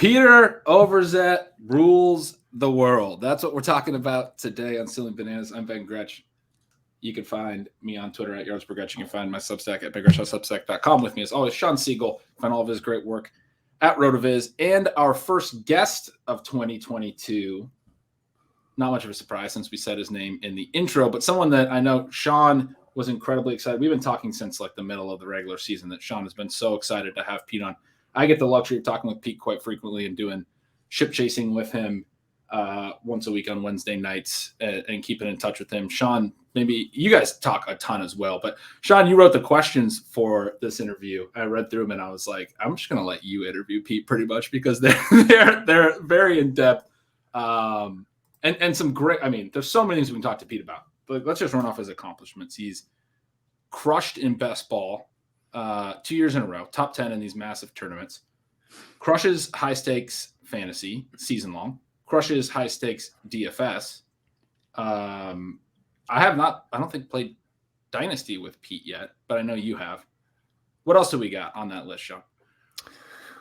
Peter Overzet rules the world. That's what we're talking about today on Stealing Bananas. I'm Ben Gretch. You can find me on Twitter at yardspergretch. You can find my Substack at bigretch.substack.com. With me, as always, Shawn Siegele. Find all of his great work at Rotoviz. And our first guest of 2022, not much of a surprise since we said his name in the intro, but someone that I know Shawn was incredibly excited. We've been talking since like the middle of the regular season that Shawn has been so excited to have Pete on. I get the luxury of talking with Pete quite frequently and doing ship chasing with him once a week on Wednesday nights and keeping in touch with him. Shawn, maybe you guys talk a ton as well, but Shawn, you wrote the questions for this interview. I read through them and I was like, I'm just going to let you interview Pete pretty much because they're very in depth and some great. I mean, there's so many things we can talk to Pete about, but let's just run off his accomplishments. He's crushed in best ball 2 years in a row, top 10 in these massive tournaments, crushes high stakes fantasy season long, crushes high stakes DFS. I don't think played Dynasty with Pete yet, but I know you have. What else do we got on that list, Shawn?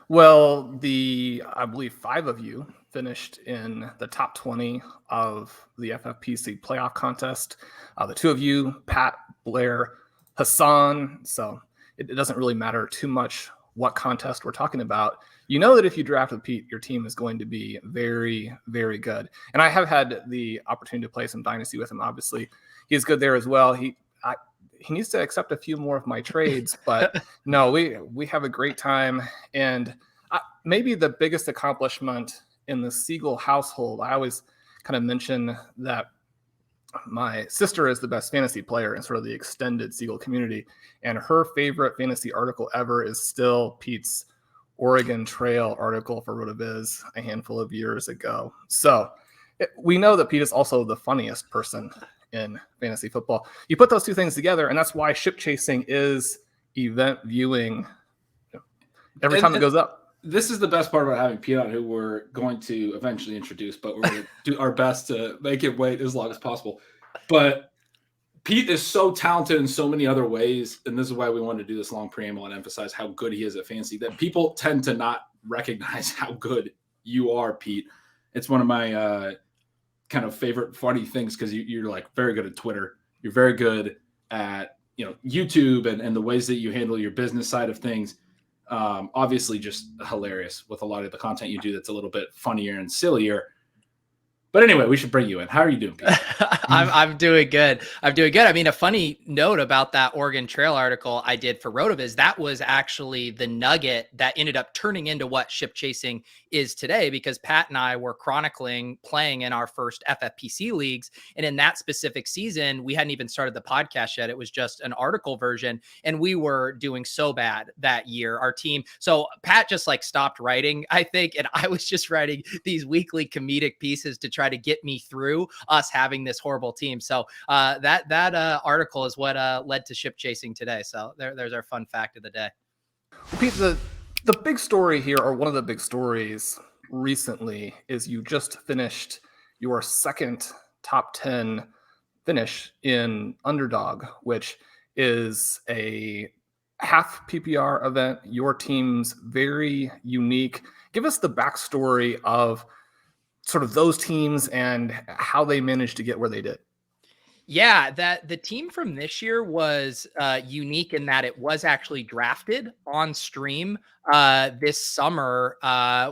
Well, I believe 5 of you finished in the top 20 of the FFPC playoff contest. The 2 of you, Pat, Blair, Hassan. So it doesn't really matter too much what contest we're talking about. You know that if you draft with Pete, your team is going to be very, very good. And I have had the opportunity to play some Dynasty with him. Obviously, he's good there as well. He needs to accept a few more of my trades, but no, we have a great time. And maybe the biggest accomplishment in the Siegele household, I always kind of mention that my sister is the best fantasy player in sort of the extended Siegele community. And her favorite fantasy article ever is still Pete's Oregon Trail article for Rotoviz a handful of years ago. So we know that Pete is also the funniest person in fantasy football. You put those 2 things together, and that's why ship chasing is event viewing every time it goes up. This is the best part about having Pete on, who we're going to eventually introduce, but we're going to do our best to make it wait as long as possible. But Pete is so talented in so many other ways, and this is why we wanted to do this long preamble and emphasize how good he is at fantasy, that people tend to not recognize how good you are, Pete. It's one of my kind of favorite funny things because you're like very good at Twitter. You're very good at YouTube and the ways that you handle your business side of things. Obviously just hilarious with a lot of the content you do that's a little bit funnier and sillier. But anyway, we should bring you in. How are you doing, Pete? I'm doing good. I mean, a funny note about that Oregon Trail article I did for Rotoviz, that was actually the nugget that ended up turning into what ship chasing is today, because Pat and I were chronicling playing in our first FFPC leagues. And in that specific season, we hadn't even started the podcast yet. It was just an article version. And we were doing so bad that year, our team. So Pat just like stopped writing, I think. And I was just writing these weekly comedic pieces to try to get me through us having this horrible team. So that article is what led to ship chasing today. So there's our fun fact of the day. Well, Pete, the big story here, or one of the big stories recently, is you just finished your second top 10 finish in Underdog, which is a half PPR event. Your team's very unique. Give us the backstory of sort of those teams and how they managed to get where they did. Yeah, that the team from this year was unique in that it was actually drafted on stream this summer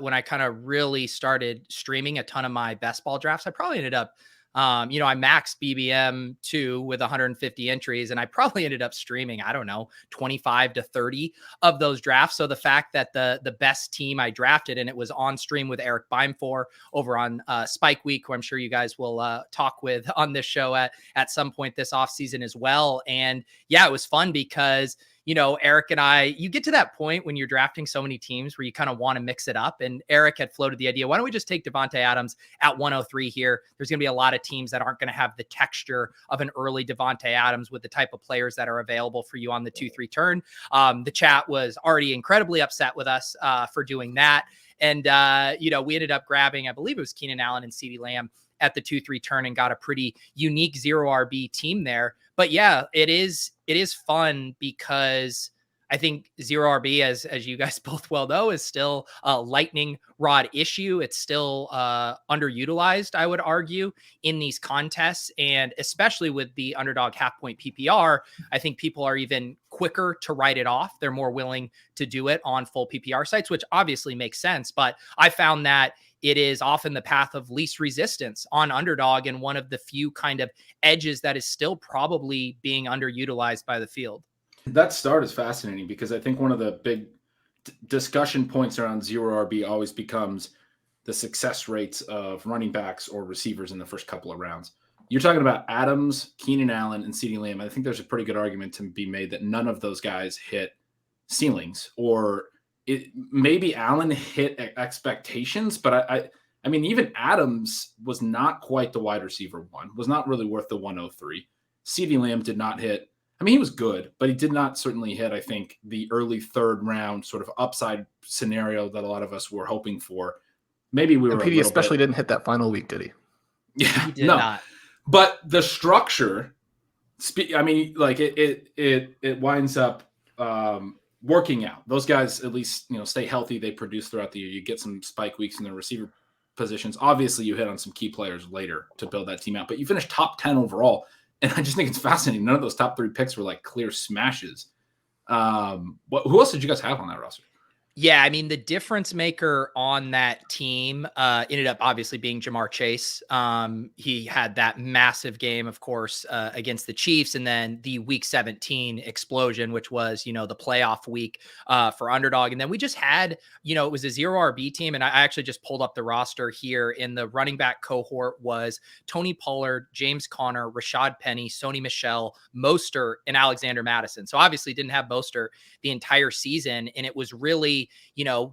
when I kind of really started streaming a ton of my best ball drafts. I probably ended up I maxed BBM 2 with 150 entries, and I probably ended up streaming, I don't know, 25 to 30 of those drafts. So the fact that the best team I drafted, and it was on stream with Eric Beimfor over on Spike Week, who I'm sure you guys will talk with on this show at some point this offseason as well. And yeah, it was fun because Eric and I, you get to that point when you're drafting so many teams where you kind of want to mix it up. And Eric had floated the idea, why don't we just take Devontae Adams at 103 here? There's going to be a lot of teams that aren't going to have the texture of an early Devontae Adams with the type of players that are available for you on the 2-3 turn. The chat was already incredibly upset with us for doing that. And, we ended up grabbing, I believe it was Keenan Allen and CeeDee Lamb at the 2-3 turn and got a pretty unique 0 RB team there. But yeah, it is fun because I think zero RB, as you guys both well know, is still a lightning rod issue. It's still underutilized, I would argue, in these contests. And especially with the underdog half point PPR, I think people are even quicker to write it off. They're more willing to do it on full PPR sites, which obviously makes sense. But I found that it is often the path of least resistance on underdog and one of the few kind of edges that is still probably being underutilized by the field. That start is fascinating because I think one of the big discussion points around zero RB always becomes the success rates of running backs or receivers in the first couple of rounds. You're talking about Adams, Keenan Allen, and CeeDee Lamb. I think there's a pretty good argument to be made that none of those guys hit ceilings, or maybe Allen hit expectations, but I mean, even Adams was not quite the wide receiver one, was not really worth the 103. CeeDee Lamb did not hit. I mean, he was good, but he did not certainly hit, I think, the early third round sort of upside scenario that a lot of us were hoping for. Maybe we were. And PD especially didn't hit that final week, did he? Yeah, he did not. But the structure, I mean, like it winds up working out. Those guys at least stay healthy. They produce throughout the year. You get some spike weeks in the receiver positions. Obviously, you hit on some key players later to build that team out, but you finished top 10 overall. And I just think it's fascinating. None of those top 3 picks were like clear smashes. Who else did you guys have on that roster? Yeah, I mean, the difference maker on that team ended up obviously being Jamar Chase. He had that massive game, of course, against the Chiefs, and then the week 17 explosion, which was, the playoff week for underdog. And then we just had, it was a zero RB team. And I actually just pulled up the roster here. In the running back cohort was Tony Pollard, James Conner, Rashad Penny, Sony Michel, Mostert, and Alexander Madison. So obviously didn't have Mostert the entire season. And it was really,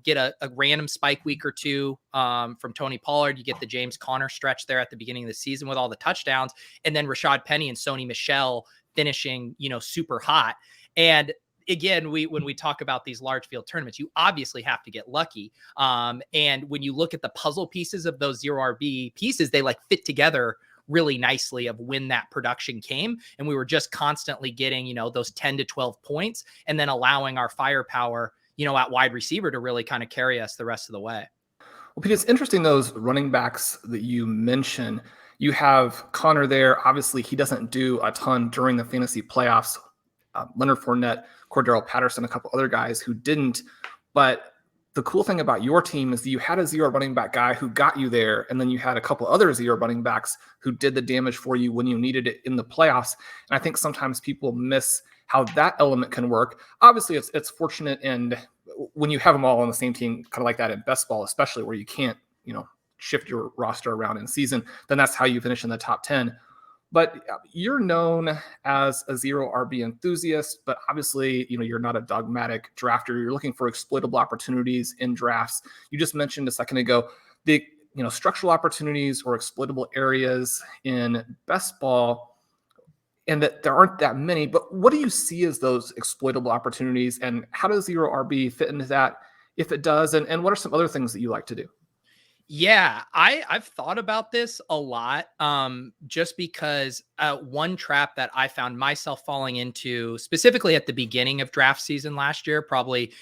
get a random spike week or two from Tony Pollard. You get the James Conner stretch there at the beginning of the season with all the touchdowns, and then Rashad Penny and Sony Michel finishing, super hot. And again, when we talk about these large field tournaments, you obviously have to get lucky. And when you look at the puzzle pieces of those zero RB pieces, they like fit together really nicely of when that production came. And we were just constantly getting, those 10 to 12 points and then allowing our firepower, at wide receiver to really kind of carry us the rest of the way. Well, Pete, it's interesting, those running backs that you mentioned. You have Connor there. Obviously, he doesn't do a ton during the fantasy playoffs. Leonard Fournette, Cordero Patterson, a couple other guys who didn't. But the cool thing about your team is that you had a zero running back guy who got you there, and then you had a couple other zero running backs who did the damage for you when you needed it in the playoffs. And I think sometimes people miss how that element can work. Obviously, it's fortunate, and when you have them all on the same team, kind of like that in best ball, especially where you can't, shift your roster around in season, then that's how you finish in the top 10. But you're known as a zero RB enthusiast, but obviously, you're not a dogmatic drafter. You're looking for exploitable opportunities in drafts. You just mentioned a second ago the structural opportunities or exploitable areas in best ball, and that there aren't that many. But what do you see as those exploitable opportunities, and how does zero RB fit into that, if it does? And what are some other things that you like to do? Yeah, I've thought about this a lot, just because one trap that I found myself falling into, specifically at the beginning of draft season last year, probably,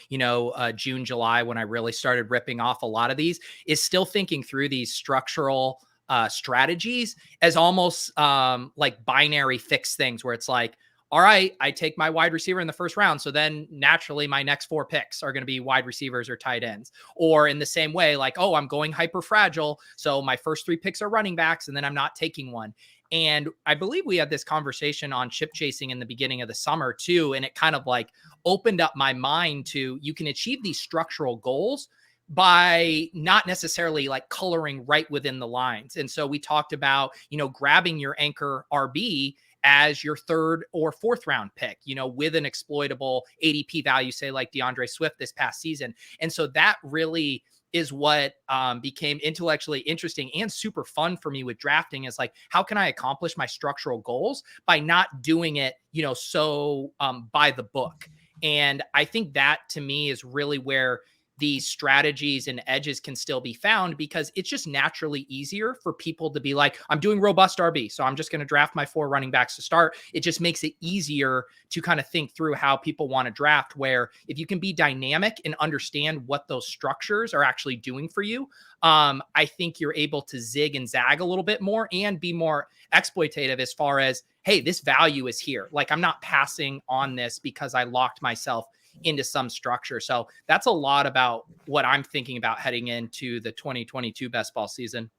June, July, when I really started ripping off a lot of these, is still thinking through these structural strategies as almost like binary fixed things where it's like, all right, I take my wide receiver in the first round, so then naturally my next 4 picks are going to be wide receivers or tight ends. Or in the same way, like, oh, I'm going hyper fragile, so my first 3 picks are running backs, and then I'm not taking one. And I believe we had this conversation on chip chasing in the beginning of the summer too, and it kind of like opened up my mind to, you can achieve these structural goals by not necessarily like coloring right within the lines. And so we talked about, grabbing your anchor RB as your 3rd or 4th round pick, with an exploitable ADP value, say like DeAndre Swift this past season. And so that really is what became intellectually interesting and super fun for me with drafting, is like, how can I accomplish my structural goals by not doing it, so by the book? And I think that to me is really where these strategies and edges can still be found, because it's just naturally easier for people to be like, I'm doing robust RB, so I'm just going to draft my 4 running backs to start. It just makes it easier to kind of think through how people want to draft, where if you can be dynamic and understand what those structures are actually doing for you, I think you're able to zig and zag a little bit more and be more exploitative as far as, hey, this value is here. Like, I'm not passing on this because I locked myself into some structure. So that's a lot about what I'm thinking about heading into the 2022 best ball season.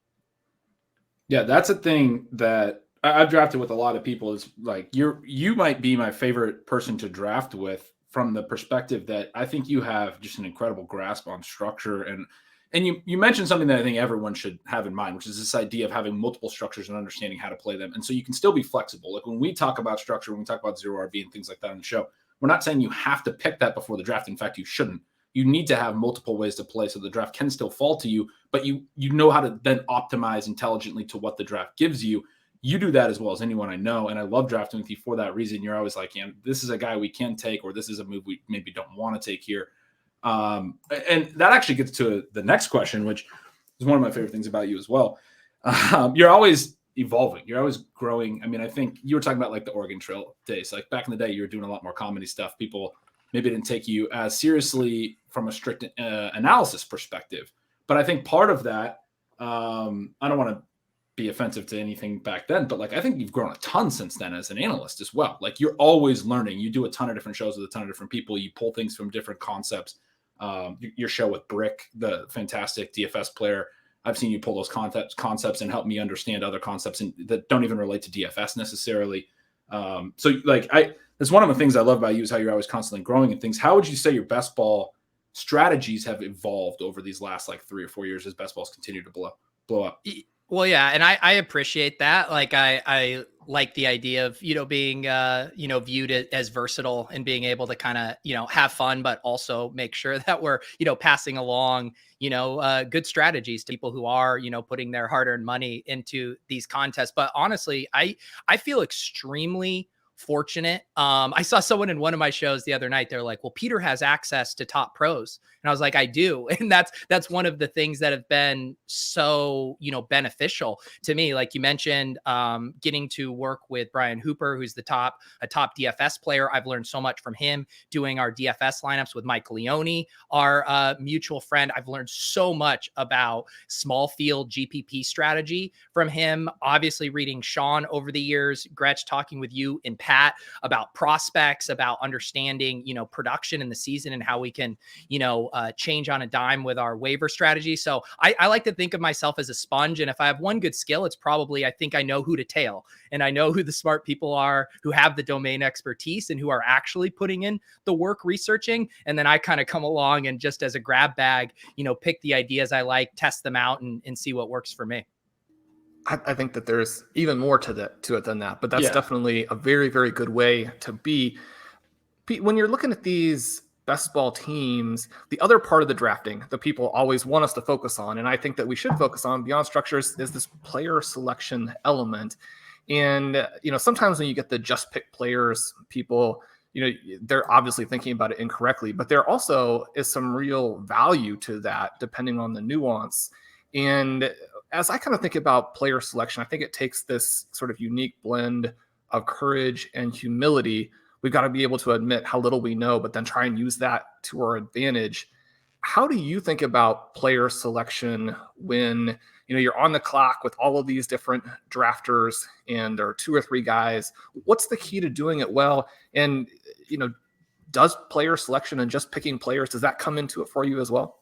Yeah, that's a thing that I've drafted with a lot of people, is like, you might be my favorite person to draft with, from the perspective that I think you have just an incredible grasp on structure. And you mentioned something that I think everyone should have in mind, which is this idea of having multiple structures and understanding how to play them. And so you can still be flexible. Like, when we talk about structure, when we talk about zero RB and things like that on the show, we're not saying you have to pick that before the draft. In fact, you shouldn't. You need to have multiple ways to play so the draft can still fall to you, but you know how to then optimize intelligently to what the draft gives you. You do that as well as anyone I know, and I love drafting with you for that reason. You're always like, yeah, this is a guy we can take, or this is a move we maybe don't want to take here. And that actually gets to the next question, which is one of my favorite things about you as well. You're always evolving. You're always growing. I mean, I think you were talking about like the Oregon Trail days. Like, back in the day, you were doing a lot more comedy stuff. People maybe didn't take you as seriously from a strict analysis perspective. But I think part of that, I don't want to be offensive to anything back then, but like, I think you've grown a ton since then as an analyst as well. Like, you're always learning. You do a ton of different shows with a ton of different people. You pull things from different concepts. Your show with Brick, the fantastic DFS player, I've seen you pull those concepts and help me understand other concepts that don't even relate to DFS necessarily. So like, that's one of the things I love about you, is how you're always constantly growing in things. How would you say your best ball strategies have evolved over these last like 3 or 4 years as best balls continue to blow up? Well, yeah. And I appreciate that. Like, I like the idea of, being, viewed as versatile and being able to kind of, have fun, but also make sure that we're, passing along, good strategies to people who are, putting their hard-earned money into these contests. But honestly, I feel extremely fortunate. I saw someone in one of my shows the other night. They're like, well, Peter has access to top pros. And I was like, I do. And that's one of the things that have been so, beneficial to me. Like you mentioned, getting to work with Brian Hooper, who's a top DFS player. I've learned so much from him doing our DFS lineups with Mike Leone, our mutual friend. I've learned so much about small field GPP strategy from him. Obviously reading Shawn over the years, Gretch, talking with you and Pat about prospects, about understanding, production in the season and how we can, change on a dime with our waiver strategy. So I like to think of myself as a sponge. And if I have one good skill, it's probably, I think I know who to tail, and I know who the smart people are who have the domain expertise and who are actually putting in the work researching. And then I kind of come along and just as a grab bag, pick the ideas I like, test them out and see what works for me. I think that there's even more to it than that, but that's definitely a very, very good way to be. When you're looking at these best ball teams, the other part of the drafting that people always want us to focus on, and I think that we should focus on beyond structures, is this player selection element. And, sometimes when you get the just pick players, people, they're obviously thinking about it incorrectly, but there also is some real value to that depending on the nuance. And as I kind of think about player selection, I think it takes this sort of unique blend of courage and humility. We've got to be able to admit how little we know, but then try and use that to our advantage. How do you think about player selection when, you're on the clock with all of these different drafters and there are 2 or 3 guys? What's the key to doing it well? And, does player selection and just picking players, does that come into it for you as well?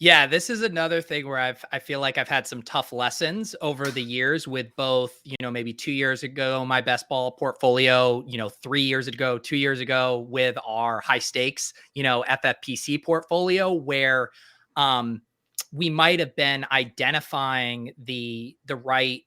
Yeah, this is another thing where I feel like I've had some tough lessons over the years with both, maybe 2 years ago, my best ball portfolio, 3 years ago, 2 years ago with our high stakes, FFPC portfolio, where we might have been identifying the right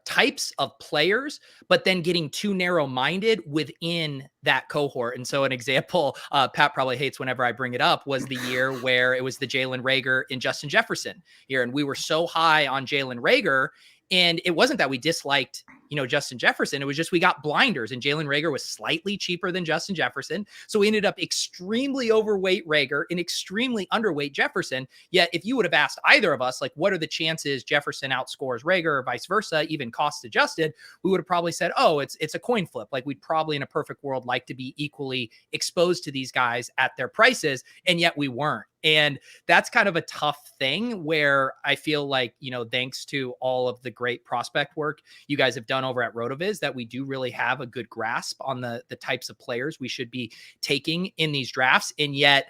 types of players, but then getting too narrow-minded within that cohort. And so an example, Pat probably hates whenever I bring it up, was the year where it was the Jalen Reagor and Justin Jefferson year. And we were so high on Jalen Reagor, and it wasn't that we disliked, Justin Jefferson. It was just we got blinders, and Jalen Reagor was slightly cheaper than Justin Jefferson. So we ended up extremely overweight Reagor and extremely underweight Jefferson. Yet if you would have asked either of us, like, what are the chances Jefferson outscores Reagor or vice versa, even cost adjusted, we would have probably said, oh, it's a coin flip. Like, we'd probably in a perfect world like to be equally exposed to these guys at their prices. And yet we weren't. And that's kind of a tough thing where I feel like, thanks to all of the great prospect work you guys have done over at Rotoviz, that we do really have a good grasp on the types of players we should be taking in these drafts. And yet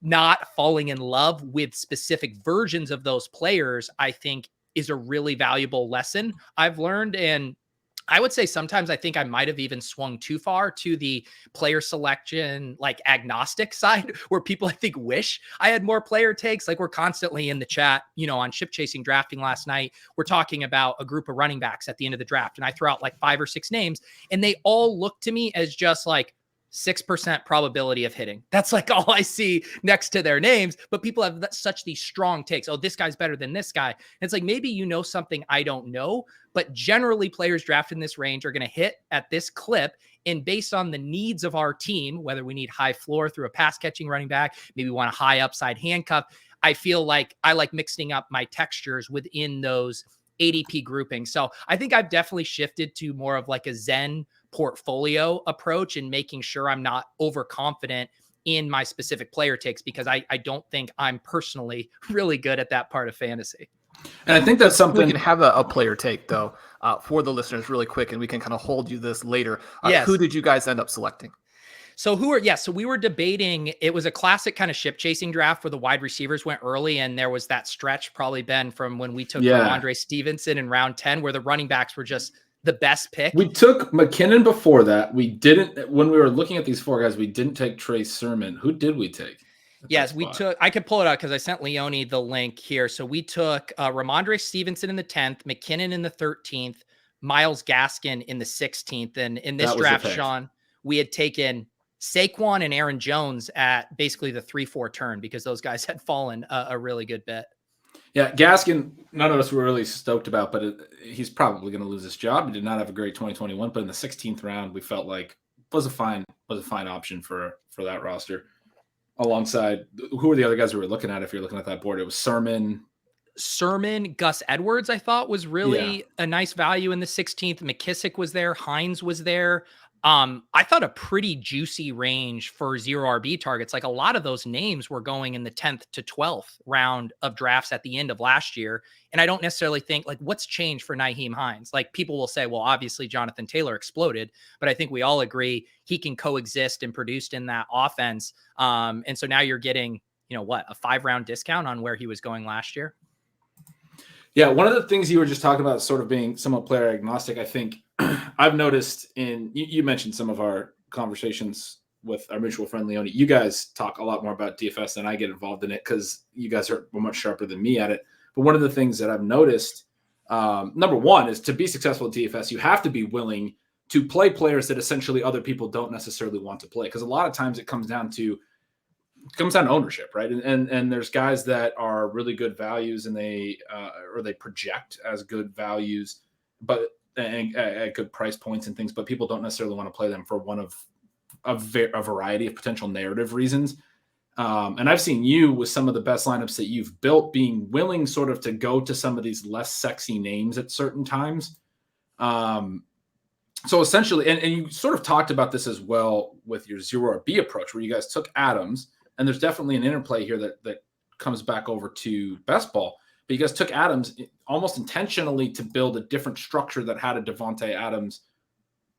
not falling in love with specific versions of those players, I think, is a really valuable lesson I've learned. And I would say sometimes I think I might have even swung too far to the player selection, like agnostic side, where people I think wish I had more player takes. Like, we're constantly in the chat, on Ship Chasing Drafting last night, we're talking about a group of running backs at the end of the draft. And I throw out like 5 or 6 names, and they all look to me as just like 6% probability of hitting. That's like all I see next to their names, but people have such these strong takes. Oh, this guy's better than this guy. And it's like, maybe something I don't know, but generally players drafted in this range are going to hit at this clip. And based on the needs of our team, whether we need high floor through a pass catching running back, maybe want a high upside handcuff, I feel like I like mixing up my textures within those ADP groupings. So I think I've definitely shifted to more of like a Zen portfolio approach and making sure I'm not overconfident in my specific player takes, because I don't think I'm personally really good at that part of fantasy. And I think that's something we can have a player take though, for the listeners really quick, and we can kind of hold you this later. Yes. Who did you guys end up selecting? So we were debating, it was a classic kind of ship chasing draft where the wide receivers went early, and there was that stretch probably, Ben, from when we took Andre Stevenson in round 10, where the running backs were just the best pick. We took McKinnon before that. We didn't, when we were looking at these 4 guys, we didn't take Trey Sermon. Who did we take? Yes, we took, I could pull it out because I sent Leone the link here. So we took Ramondre Stevenson in the 10th, McKinnon in the 13th, Myles Gaskin in the 16th. And in this draft, Shawn, we had taken Saquon and Aaron Jones at basically the 3-4 turn, because those guys had fallen a really good bit. Yeah, Gaskin, none of us were really stoked about, but he's probably going to lose his job. He did not have a great 2021, but in the 16th round, we felt like was a fine option for that roster. Alongside, who were the other guys we were looking at? If you're looking at that board, it was Sermon, Gus Edwards, I thought was really a nice value in the 16th. McKissick was there. Hines was there. I thought a pretty juicy range for zero RB targets. Like, a lot of those names were going in the 10th to 12th round of drafts at the end of last year. And I don't necessarily think, like, what's changed for Nyheim Hines? Like, people will say, well, obviously Jonathan Taylor exploded, but I think we all agree he can coexist and produce in that offense. And so now you're getting, a 5-round discount on where he was going last year. Yeah, one of the things you were just talking about, sort of being somewhat player agnostic, I think I've noticed you mentioned some of our conversations with our mutual friend Leone. You guys talk a lot more about DFS than I get involved in it, because you guys are much sharper than me at it. But one of the things that I've noticed, number one, is to be successful at DFS, you have to be willing to play players that essentially other people don't necessarily want to play. Because a lot of times it comes down to ownership, right? And there's guys that are really good values, and they project as good values, but at good price points and things, but people don't necessarily want to play them for one of a variety of potential narrative reasons. And I've seen you with some of the best lineups that you've built being willing sort of to go to some of these less sexy names at certain times. So essentially, and you sort of talked about this as well with your zero RB approach, where you guys took Adams, and there's definitely an interplay here that comes back over to best ball. But you guys took Adams almost intentionally to build a different structure that had a Devontae Adams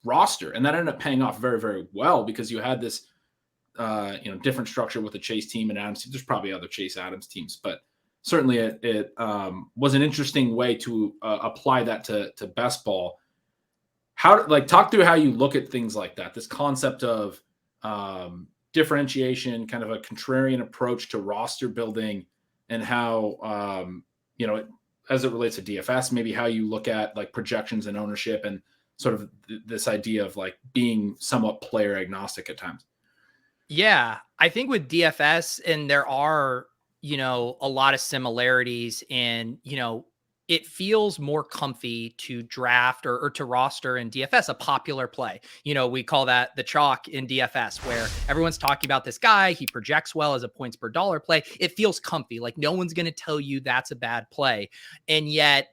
roster. And that ended up paying off very, very well, because you had this, different structure with the Chase team and Adams. There's probably other Chase Adams teams, but certainly it was an interesting way to apply that to best ball. Talk through how you look at things like that, this concept of differentiation, kind of a contrarian approach to roster building, and how, as it relates to DFS, maybe how you look at like projections and ownership, and sort of this idea of like being somewhat player agnostic at times. Yeah, I think with DFS, and there are, a lot of similarities in, it feels more comfy to draft or to roster in DFS a popular play. We call that the chalk in DFS, where everyone's talking about this guy. He projects well as a points per dollar play. It feels comfy. Like no one's going to tell you that's a bad play. And yet,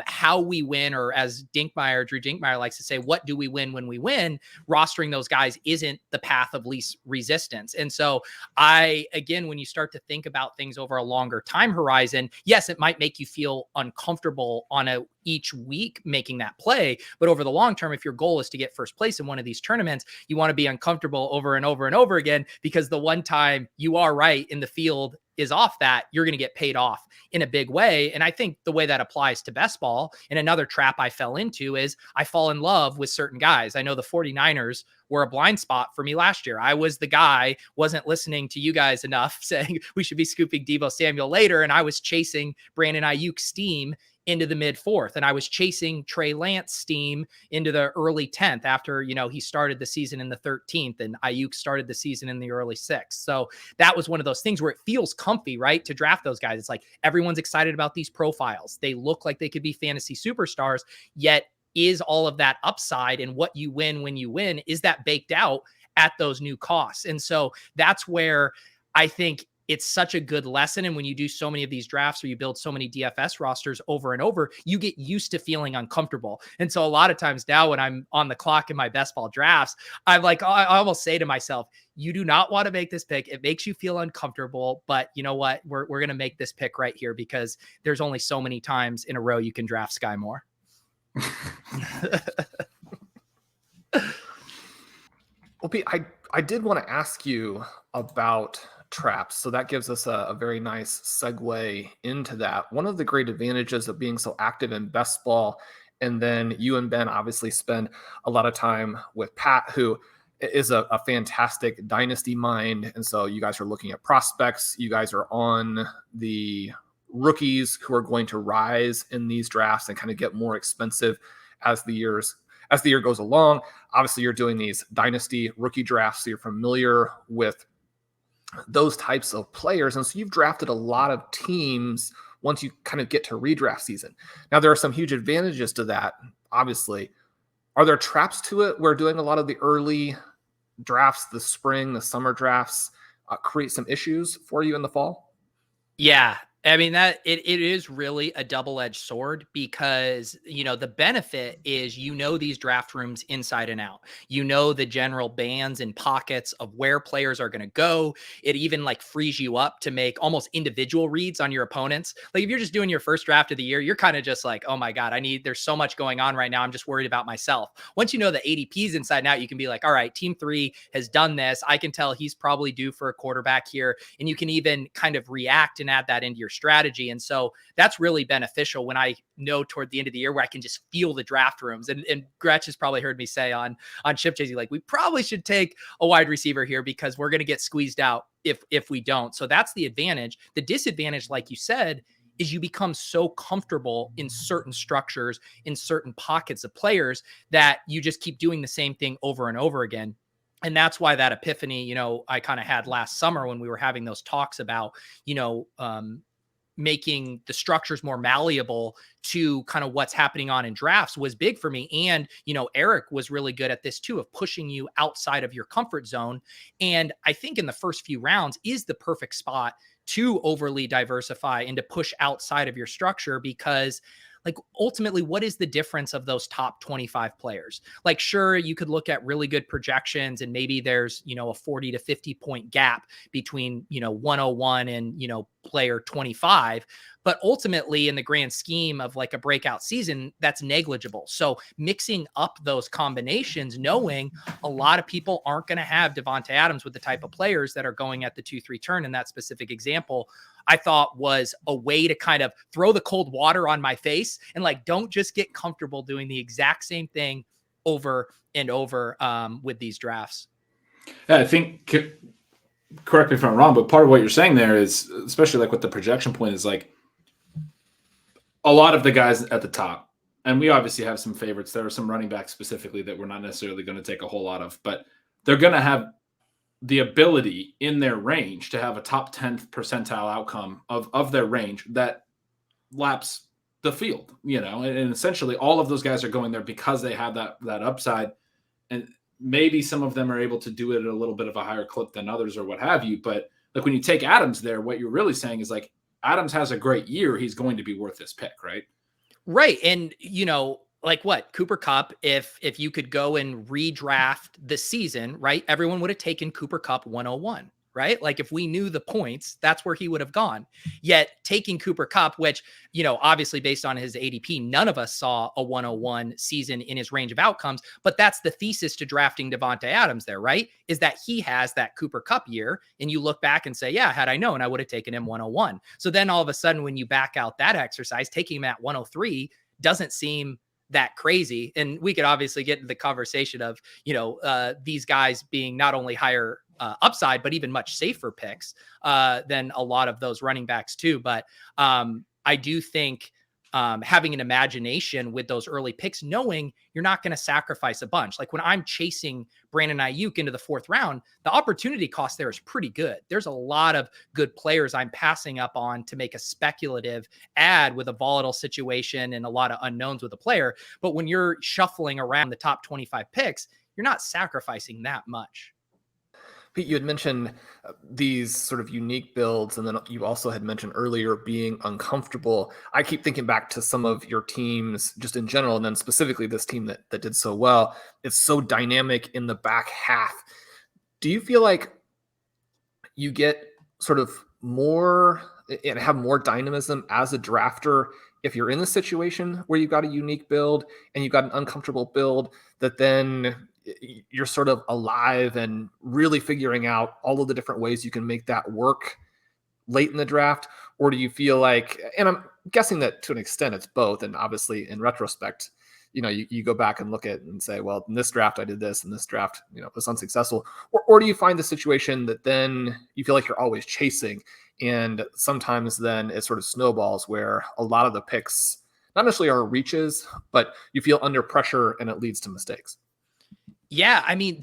how we win, or as Drew Dinkmeyer likes to say, what do we win when we win? Rostering those guys isn't the path of least resistance. And so again, when you start to think about things over a longer time horizon, yes, it might make you feel uncomfortable on each week making that play. But over the long term, if your goal is to get first place in one of these tournaments, you want to be uncomfortable over and over and over again, because the one time you are right in the field is off that, you're going to get paid off in a big way. And I think the way that applies to best ball, and another trap I fell into, is I fall in love with certain guys. I know the 49ers were a blind spot for me last year. I was the guy, wasn't listening to you guys enough saying we should be scooping Deebo Samuel later. And I was chasing Brandon Ayuk's steam into the mid 4th. And I was chasing Trey Lance steam into the early 10th after, he started the season in the 13th and Ayuk started the season in the early 6th. So that was one of those things where it feels comfy, right? To draft those guys. It's like everyone's excited about these profiles. They look like they could be fantasy superstars, yet is all of that upside and what you win when you win, is that baked out at those new costs? And so that's where I think it's such a good lesson. And when you do so many of these drafts, or you build so many DFS rosters over and over, you get used to feeling uncomfortable. And so a lot of times now when I'm on the clock in my best ball drafts, I'm like, I almost say to myself, you do not want to make this pick. It makes you feel uncomfortable, but you know what? We're going to make this pick right here, because there's only so many times in a row you can draft Sky Moore. Well, Pete, I did want to ask you about traps. So that gives us a very nice segue into that. One of the great advantages of being so active in best ball, and then you and Ben obviously spend a lot of time with Pat, who is a fantastic dynasty mind. And so you guys are looking at prospects. You guys are on the rookies who are going to rise in these drafts and kind of get more expensive as the year goes along. Obviously, you're doing these dynasty rookie drafts, so you're familiar with those types of players. And so you've drafted a lot of teams once you kind of get to redraft season. Now, there are some huge advantages to that, obviously. Are there traps to it where doing a lot of the early drafts, the spring, the summer drafts, create some issues for you in the fall? Yeah. I mean, that it is really a double-edged sword, because, the benefit is, these draft rooms inside and out, the general bands and pockets of where players are going to go. It even frees you up to make almost individual reads on your opponents. Like if you're just doing your first draft of the year, you're kind of just like, oh my God, there's so much going on right now. I'm just worried about myself. Once you know the ADPs inside and out, you can be like, all right, team 3 has done this. I can tell he's probably due for a quarterback here. And you can even kind of react and add that into your strategy. And so that's really beneficial when I know toward the end of the year where I can just feel the draft rooms. And Gretch has probably heard me say on Ship Chasing, we probably should take a wide receiver here because we're going to get squeezed out if we don't. So that's the advantage. The disadvantage, like you said, is you become so comfortable in certain structures, in certain pockets of players, that you just keep doing the same thing over and over again. And that's why that epiphany, I kind of had last summer when we were having those talks about, making the structures more malleable to kind of what's happening on in drafts was big for me. And, Eric was really good at this too, of pushing you outside of your comfort zone. And I think in the first few rounds is the perfect spot to overly diversify and to push outside of your structure, because ultimately, what is the difference of those top 25 players? Sure, you could look at really good projections and maybe there's, a 40 to 50 point gap between, 101 and, player 25. But ultimately, in the grand scheme of a breakout season, that's negligible. So mixing up those combinations, knowing a lot of people aren't going to have Devonta Adams with the type of players that are going at the 2-3 turn in that specific example, I thought was a way to kind of throw the cold water on my face and don't just get comfortable doing the exact same thing over and over with these drafts. Yeah, I think, correct me if I'm wrong, but part of what you're saying there is, especially with the projection point, is a lot of the guys at the top, and we obviously have some favorites. There are some running backs specifically that we're not necessarily going to take a whole lot of, but they're going to have the ability in their range to have a top 10th percentile outcome of their range that laps the field, and essentially all of those guys are going there because they have that upside, and maybe some of them are able to do it at a little bit of a higher clip than others or what have you. But like when you take Adams there, what you're really saying is like Adams has a great year, he's going to be worth this pick, right? Right. And, like what? Cooper Kupp, if you could go and redraft the season, right? Everyone would have taken Cooper Kupp 101, right? Like if we knew the points, that's where he would have gone. Yet taking Cooper Kupp, which, obviously based on his ADP, none of us saw a 101 season in his range of outcomes, but that's the thesis to drafting Devontae Adams there, right? Is that he has that Cooper Kupp year, and you look back and say, yeah, had I known, I would have taken him 101. So then all of a sudden, when you back out that exercise, taking him at 103 doesn't seem that crazy. And we could obviously get into the conversation of, these guys being not only higher upside, but even much safer picks than a lot of those running backs too. But I do think having an imagination with those early picks, knowing you're not going to sacrifice a bunch. Like when I'm chasing Brandon Ayuk into the 4th round, the opportunity cost there is pretty good. There's a lot of good players I'm passing up on to make a speculative ad with a volatile situation and a lot of unknowns with a player. But when you're shuffling around the top 25 picks, you're not sacrificing that much. Pete, you had mentioned these sort of unique builds, and then you also had mentioned earlier being uncomfortable. I keep thinking back to some of your teams just in general, and then specifically this team that did so well. It's so dynamic in the back half. Do you feel like you get sort of more and have more dynamism as a drafter if you're in the situation where you've got a unique build and you've got an uncomfortable build, that then you're sort of alive and really figuring out all of the different ways you can make that work late in the draft? Or do you feel like, and I'm guessing that to an extent it's both, and obviously in retrospect, you go back and look at it and say, well, in this draft I did this, and this draft, was unsuccessful. Or do you find the situation that then you feel like you're always chasing, and sometimes then it sort of snowballs where a lot of the picks not necessarily are reaches, but you feel under pressure and it leads to mistakes? Yeah, I mean,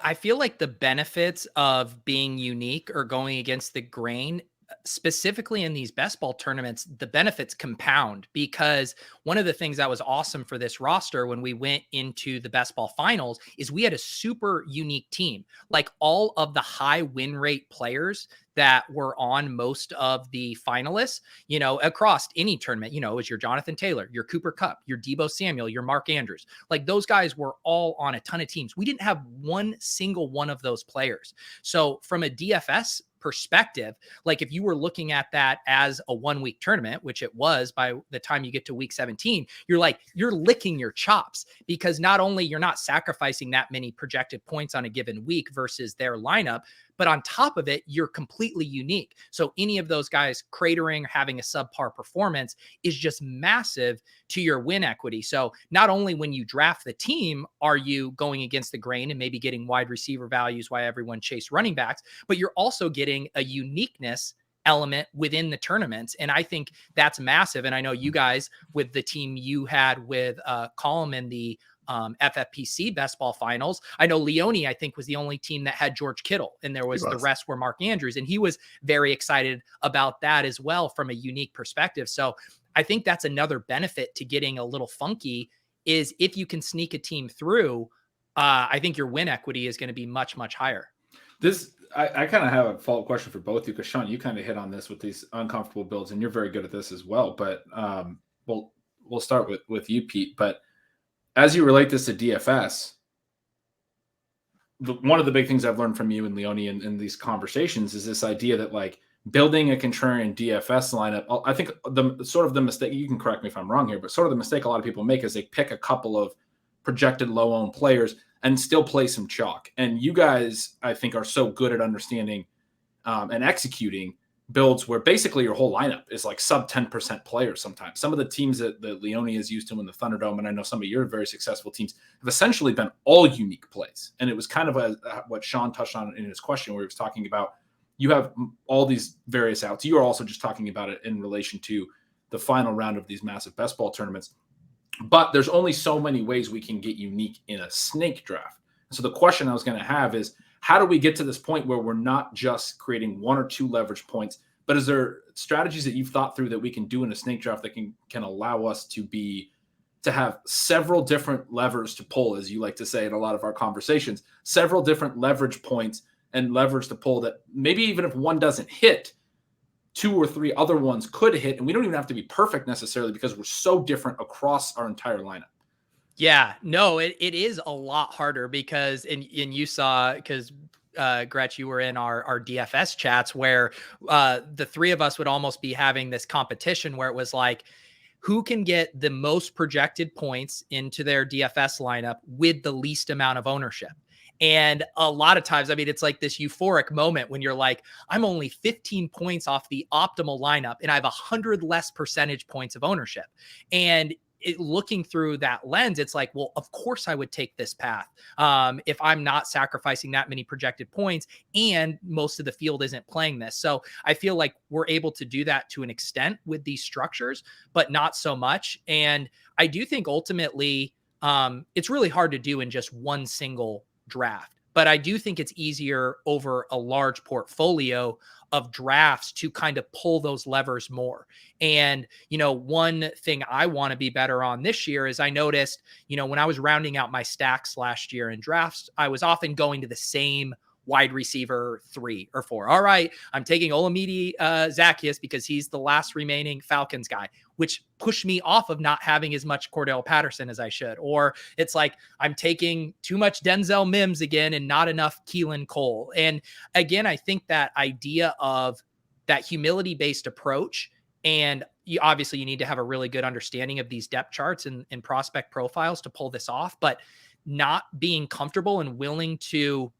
I feel like the benefits of being unique or going against the grain, specifically in these best ball tournaments, the benefits compound, because one of the things that was awesome for this roster when we went into the best ball finals is we had a super unique team. Like all of the high win rate players that were on most of the finalists, across any tournament, is your Jonathan Taylor, your Cooper Kupp, your Deebo Samuel, your Mark Andrews. Like those guys were all on a ton of teams. We didn't have one single one of those players. So from a DFS perspective, like if you were looking at that as a 1 week tournament, which it was by the time you get to week 17, you're licking your chops, because not only you're not sacrificing that many projected points on a given week versus their lineup, but on top of it, you're completely unique. So any of those guys cratering or having a subpar performance is just massive to your win equity. So not only when you draft the team are you going against the grain and maybe getting wide receiver values while everyone chased running backs, but you're also getting a uniqueness element within the tournaments. And I think that's massive. And I know you guys, with the team you had with Colm in the FFPC best ball finals, I know Leone, I think, was the only team that had George Kittle, and the rest were Mark Andrews. And he was very excited about that as well from a unique perspective. So I think that's another benefit to getting a little funky, is if you can sneak a team through, I think your win equity is going to be much, much higher. I kind of have a follow-up question for both of you, because Shawn, you kind of hit on this with these uncomfortable builds, and you're very good at this as well. But we'll start with you, Pete. But as you relate this to DFS, one of the big things I've learned from you and Leone in these conversations is this idea that like building a contrarian DFS lineup, I think the mistake, you can correct me if I'm wrong here, but sort of the mistake a lot of people make is they pick a couple of projected low-owned players and still play some chalk. And you guys, I think, are so good at understanding and executing builds where basically your whole lineup is like sub 10% players sometimes. Some of the teams that Leone is used to in the Thunderdome, and I know some of your very successful teams, have essentially been all unique plays. And it was kind of what Shawn touched on in his question, where he was talking about you have all these various outs. You are also just talking about it in relation to the final round of these massive best ball tournaments. But there's only so many ways we can get unique in a snake draft. So the question I was going to have is, how do we get to this point where we're not just creating one or two leverage points, but is there strategies that you've thought through that we can do in a snake draft that can allow us to have several different levers to pull, as you like to say in a lot of our conversations, several different leverage points and leverage to pull that maybe even if one doesn't hit, 2 or 3 other ones could hit, and we don't even have to be perfect necessarily because we're so different across our entire lineup. Yeah, no, it is a lot harder because, and you saw, because Gretch, you were in our DFS chats where the 3 of us would almost be having this competition where it was like, who can get the most projected points into their DFS lineup with the least amount of ownership. And a lot of times, I mean, it's like this euphoric moment when you're like, I'm only 15 points off the optimal lineup and I have 100 less percentage points of ownership. And looking through that lens, it's like, well, of course I would take this path if I'm not sacrificing that many projected points and most of the field isn't playing this. So I feel like we're able to do that to an extent with these structures, but not so much. And I do think ultimately it's really hard to do in just one single draft. But I do think it's easier over a large portfolio of drafts to kind of pull those levers more. And, one thing I want to be better on this year is I noticed, when I was rounding out my stacks last year in drafts, I was often going to the same wide receiver 3 or 4. All right, I'm taking Olamide Zaccheaus because he's the last remaining Falcons guy, which pushed me off of not having as much Cordell Patterson as I should. Or it's like I'm taking too much Denzel Mims again and not enough Keelan Cole. And again, I think that idea of that humility-based approach, and obviously you need to have a really good understanding of these depth charts and prospect profiles to pull this off, but not being comfortable and willing to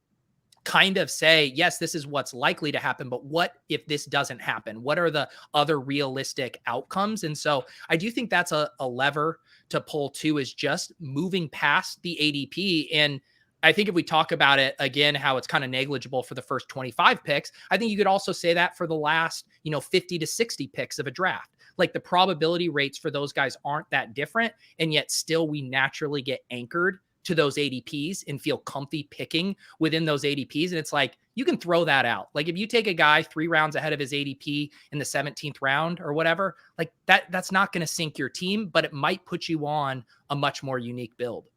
kind of say, yes, this is what's likely to happen, but what if this doesn't happen? What are the other realistic outcomes? And so I do think that's a lever to pull too, is just moving past the ADP. And I think if we talk about it again, how it's kind of negligible for the first 25 picks, I think you could also say that for the last, 50 to 60 picks of a draft. Like the probability rates for those guys aren't that different. And yet still we naturally get anchored to those ADPs and feel comfy picking within those ADPs. And it's like, you can throw that out. Like if you take a guy 3 rounds ahead of his ADP in the 17th round or whatever, like that's not going to sink your team, but it might put you on a much more unique build.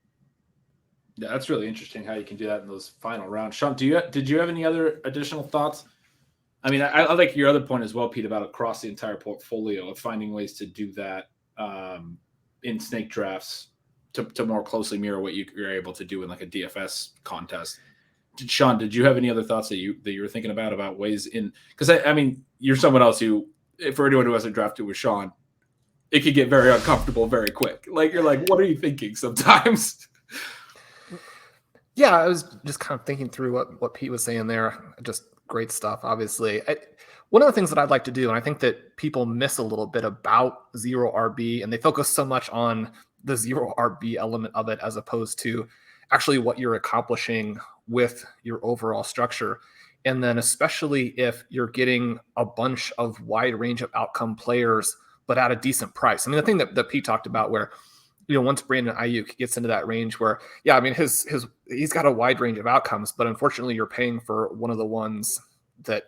Yeah, that's really interesting how you can do that in those final rounds. Shawn, did you have any other additional thoughts? I mean, I like your other point as well, Pete, about across the entire portfolio of finding ways to do that in snake drafts to more closely mirror what you're able to do in like a DFS contest. Shawn, did you have any other thoughts that you were thinking about ways in? Because I mean, you're someone else who, for anyone who hasn't drafted with Shawn, it could get very uncomfortable very quick. Like you're like, what are you thinking sometimes? Yeah, I was just kind of thinking through what Pete was saying there. Just great stuff, obviously. One of the things that I'd like to do, and I think that people miss a little bit about zero RB, and they focus so much on the zero RB element of it as opposed to actually what you're accomplishing with your overall structure. And then especially if you're getting a bunch of wide range of outcome players, but at a decent price. I mean, the thing that Pete talked about where, once Brandon Ayuk gets into that range where, yeah, I mean, he's got a wide range of outcomes, but unfortunately you're paying for one of the ones that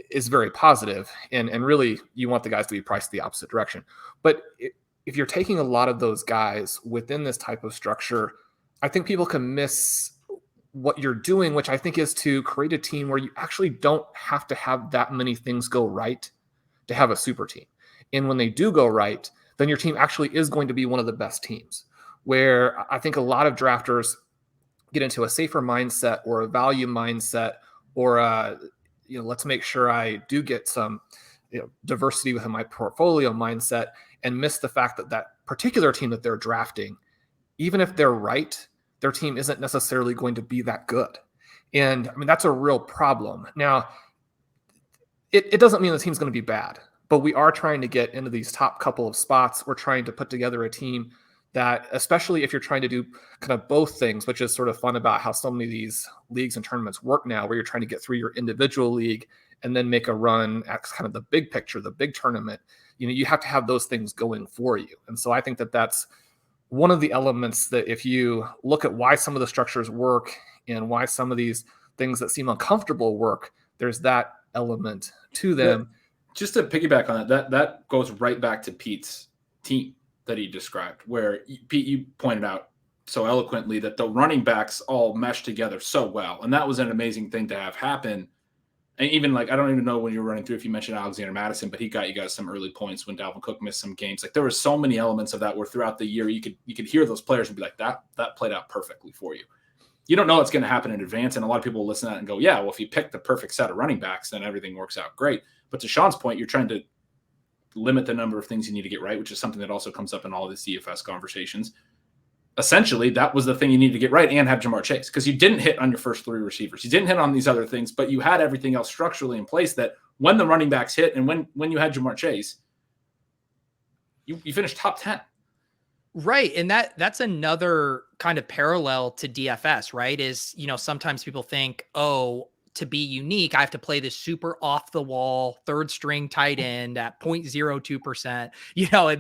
is very positive. And really you want the guys to be priced the opposite direction. But if you're taking a lot of those guys within this type of structure, I think people can miss what you're doing, which I think is to create a team where you actually don't have to have that many things go right to have a super team. And when they do go right, then your team actually is going to be one of the best teams. Where I think a lot of drafters get into a safer mindset or a value mindset or let's make sure I do get some diversity within my portfolio mindset, and miss the fact that particular team that they're drafting, even if they're right, their team isn't necessarily going to be that good. And I mean, that's a real problem. Now, it doesn't mean the team's going to be bad, but we are trying to get into these top couple of spots. We're trying to put together a team that, especially if you're trying to do kind of both things, which is sort of fun about how so many of these leagues and tournaments work now, where you're trying to get through your individual league and then make a run at kind of the big picture, the big tournament. You have to have those things going for you. And so I think that that's one of the elements that if you look at why some of the structures work and why some of these things that seem uncomfortable work, there's that element to them. just to piggyback on that goes right back to Pete's team that he described, where Pete, you pointed out so eloquently that the running backs all meshed together so well. And that was an amazing thing to have happen. And even like, I don't even know when you were running through, if you mentioned Alexander Madison, but he got you guys some early points when Dalvin Cook missed some games. Like there were so many elements of that where throughout the year, you could hear those players and be like, that played out perfectly for you. You don't know what's going to happen in advance. And a lot of people will listen to that and go, yeah, well, if you pick the perfect set of running backs, then everything works out great. But to Shawn's point, you're trying to limit the number of things you need to get right, which is something that also comes up in all of the CFS conversations. Essentially, that was the thing you needed to get right and have Jamar Chase, because you didn't hit on your first 3 receivers. You didn't hit on these other things, but you had everything else structurally in place that when the running backs hit and when you had Jamar Chase, you finished top 10. Right. And that's another kind of parallel to DFS, right? Is, sometimes people think, oh, to be unique, I have to play this super off the wall third string tight end at 0.02%,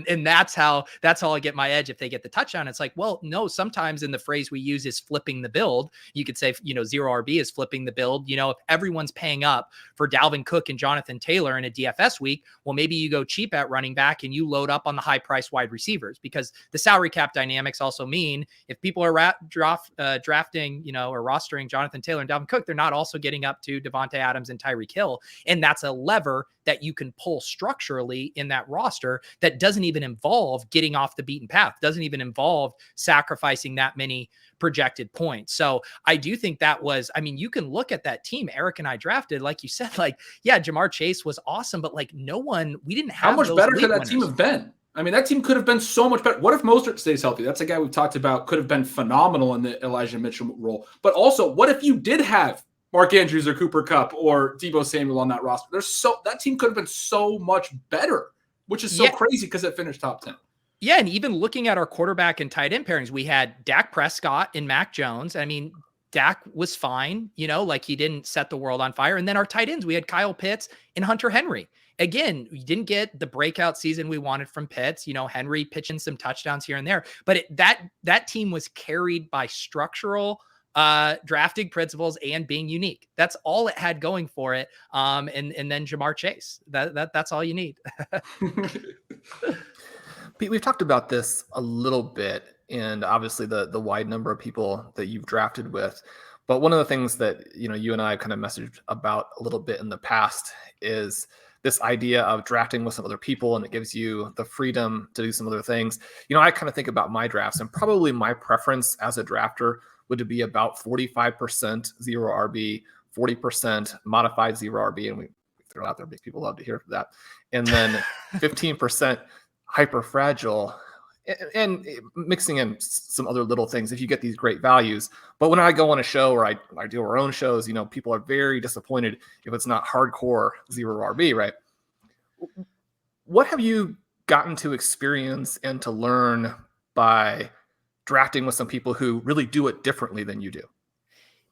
and that's how I get my edge if they get the touchdown. It's like, well, no, sometimes in the phrase we use is flipping the build. You could say, zero RB is flipping the build. If everyone's paying up for Dalvin Cook and Jonathan Taylor in a DFS week, well, maybe you go cheap at running back and you load up on the high price wide receivers, because the salary cap dynamics also mean if people are drafting, or rostering Jonathan Taylor and Dalvin Cook, they're not also getting up to Devontae Adams and Tyreek Hill. And that's a lever that you can pull structurally in that roster that doesn't even involve getting off the beaten path, doesn't even involve sacrificing that many projected points. So I do think that was, you can look at that team Eric and I drafted, like you said, Jamar Chase was awesome, but we didn't have. How much better could that team have been? That team could have been so much better. What if Mostert stays healthy? That's a guy we've talked about, could have been phenomenal in the Elijah Mitchell role. But also, what if you did have Mark Andrews or Cooper Kupp or Deebo Samuel on that roster? That team could have been so much better, which is so crazy because it finished top 10. Yeah, and even looking at our quarterback and tight end pairings, we had Dak Prescott and Mac Jones. Dak was fine, he didn't set the world on fire. And then our tight ends, we had Kyle Pitts and Hunter Henry. Again, we didn't get the breakout season we wanted from Pitts. Henry pitching some touchdowns here and there, but that team was carried by structural drafting principles and being unique. That's all it had going for it. And then Jamar Chase. That's all you need. Pete, we've talked about this a little bit, and obviously the wide number of people that you've drafted with. But one of the things that you and I kind of messaged about a little bit in the past is this idea of drafting with some other people, and it gives you the freedom to do some other things. I kind of think about my drafts, and probably my preference as a drafter would be about 45% zero RB, 40% modified zero RB, and we throw it out there because people love to hear that, and then 15% hyper fragile, and mixing in some other little things if you get these great values. But when I go on a show, or I do our own shows, people are very disappointed if it's not hardcore zero RB, right? What have you gotten to experience and to learn by drafting with some people who really do it differently than you do?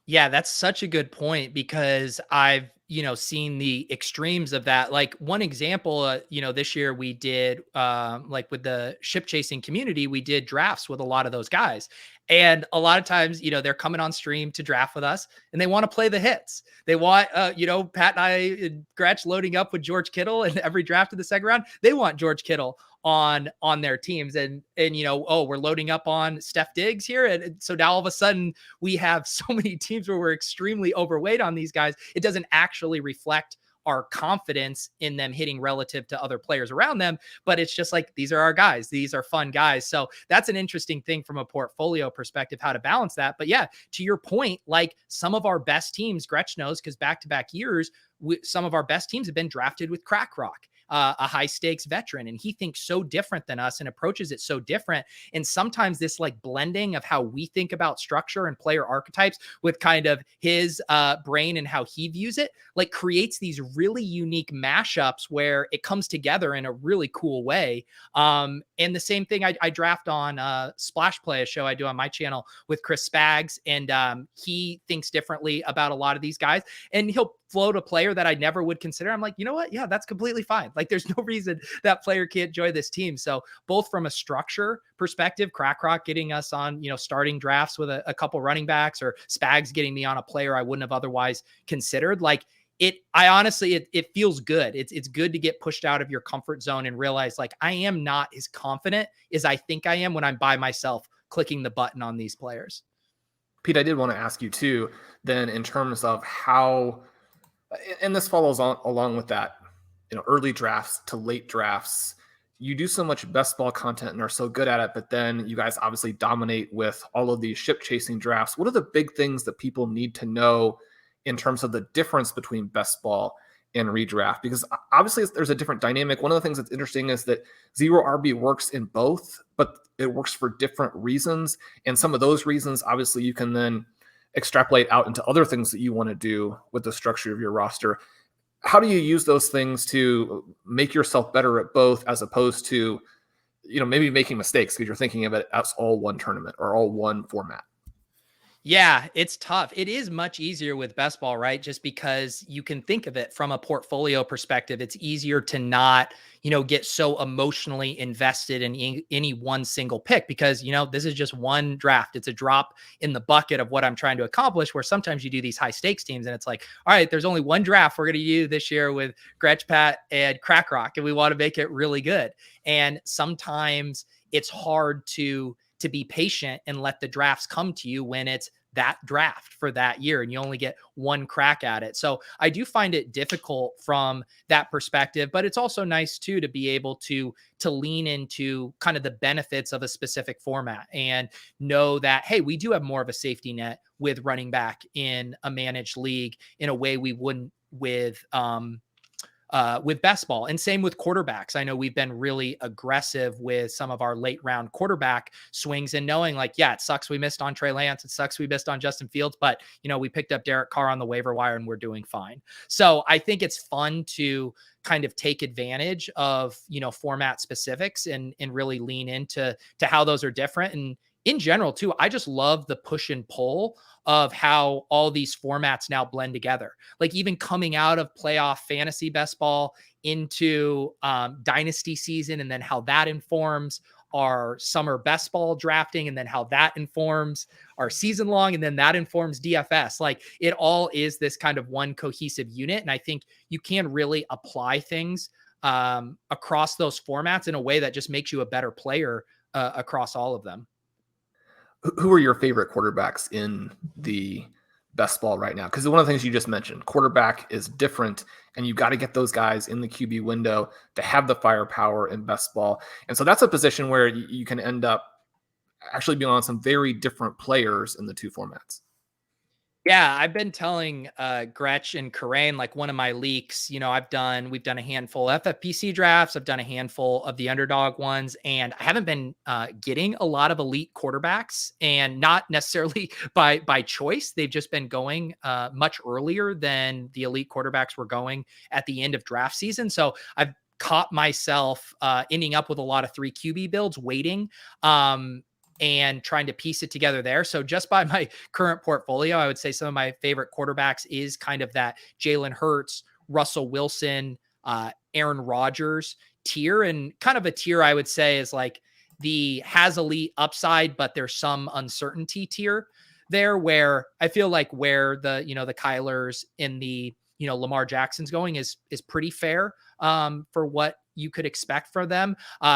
Yeah, that's such a good point, because I've, seen the extremes of that. Like one example, this year we did, with the ship chasing community, we did drafts with a lot of those guys. And a lot of times, they're coming on stream to draft with us and they want to play the hits. They want, Pat and I, Gretch loading up with George Kittle in every draft of the second round. They want George Kittle on their teams, and we're loading up on Steph Diggs here, and so now all of a sudden we have so many teams where we're extremely overweight on these guys. It doesn't actually reflect our confidence in them hitting relative to other players around them, but it's just like, these are our guys, these are fun guys. So that's an interesting thing from a portfolio perspective, how to balance that. But yeah, to your point, some of our best teams, Gretch knows, because back-to-back years, some of our best teams have been drafted with Crack Rock, a high stakes veteran, and he thinks so different than us and approaches it so different. And sometimes this blending of how we think about structure and player archetypes with kind of his brain and how he views it, creates these really unique mashups where it comes together in a really cool way. And the same thing I draft on Splash Play, a show I do on my channel with Chris Spags, and he thinks differently about a lot of these guys, and he'll float a player that I never would consider. I'm like, you know what? Yeah, that's completely fine. There's no reason that player can't join this team. So both from a structure perspective, Crack Rock getting us on, starting drafts with a couple running backs, or Spags getting me on a player I wouldn't have otherwise considered. I honestly, it feels good. It's good to get pushed out of your comfort zone and realize like I am not as confident as I think I am when I'm by myself clicking the button on these players. Pete, I did want to ask you too, then in terms of how, and this follows on along with that, early drafts to late drafts, you do so much best ball content and are so good at it, but then you guys obviously dominate with all of these ship chasing drafts. What are the big things that people need to know in terms of the difference between best ball and redraft? Because obviously there's a different dynamic. One of the things that's interesting is that zero RB works in both, but it works for different reasons. And some of those reasons, obviously you can then extrapolate out into other things that you want to do with the structure of your roster. How do you use those things to make yourself better at both, as opposed to, maybe making mistakes because you're thinking of it as all one tournament or all one format? Yeah, it's tough. It is much easier with best ball, right? Just because you can think of it from a portfolio perspective. It's easier to not, get so emotionally invested in any one single pick because, this is just one draft. It's a drop in the bucket of what I'm trying to accomplish, where sometimes you do these high stakes teams and it's like, all right, there's only one draft we're going to do this year with Gretch, Pat, and Crack Rock, and we want to make it really good. And sometimes it's hard to be patient and let the drafts come to you when it's that draft for that year and you only get one crack at it. So I do find it difficult from that perspective, but it's also nice too to be able to lean into kind of the benefits of a specific format and know that, hey, we do have more of a safety net with running back in a managed league in a way we wouldn't with best ball. And same with quarterbacks. I know we've been really aggressive with some of our late round quarterback swings and knowing like, yeah, it sucks we missed on Trey Lance. It sucks we missed on Justin Fields, but we picked up Derek Carr on the waiver wire and we're doing fine. So I think it's fun to kind of take advantage of, format specifics and really lean into how those are different. And in general too, I just love the push and pull of how all these formats now blend together. Like even coming out of playoff fantasy best ball into dynasty season, and then how that informs our summer best ball drafting, and then how that informs our season long, and then that informs DFS. Like it all is this kind of one cohesive unit. And I think you can really apply things across those formats in a way that just makes you a better player across all of them. Who are your favorite quarterbacks in the best ball right now? Because one of the things you just mentioned, quarterback is different, and you got to get those guys in the QB window to have the firepower in best ball. And so that's a position where you can end up actually being on some very different players in the two formats. Yeah, I've been telling Gretch and Karain, like one of my leaks, we've done a handful of FFPC drafts. I've done a handful of the underdog ones, and I haven't been getting a lot of elite quarterbacks, and not necessarily by choice. They've just been going much earlier than the elite quarterbacks were going at the end of draft season. So I've caught myself ending up with a lot of 3 QB builds waiting. And trying to piece it together there. So just by my current portfolio, I would say some of my favorite quarterbacks is kind of that Jalen Hurts, Russell Wilson, Aaron Rodgers tier. And kind of a tier I would say is like the has elite upside, but there's some uncertainty tier there, where I feel like where the, the Kylers in the, Lamar Jackson's going is pretty fair for what you could expect from them.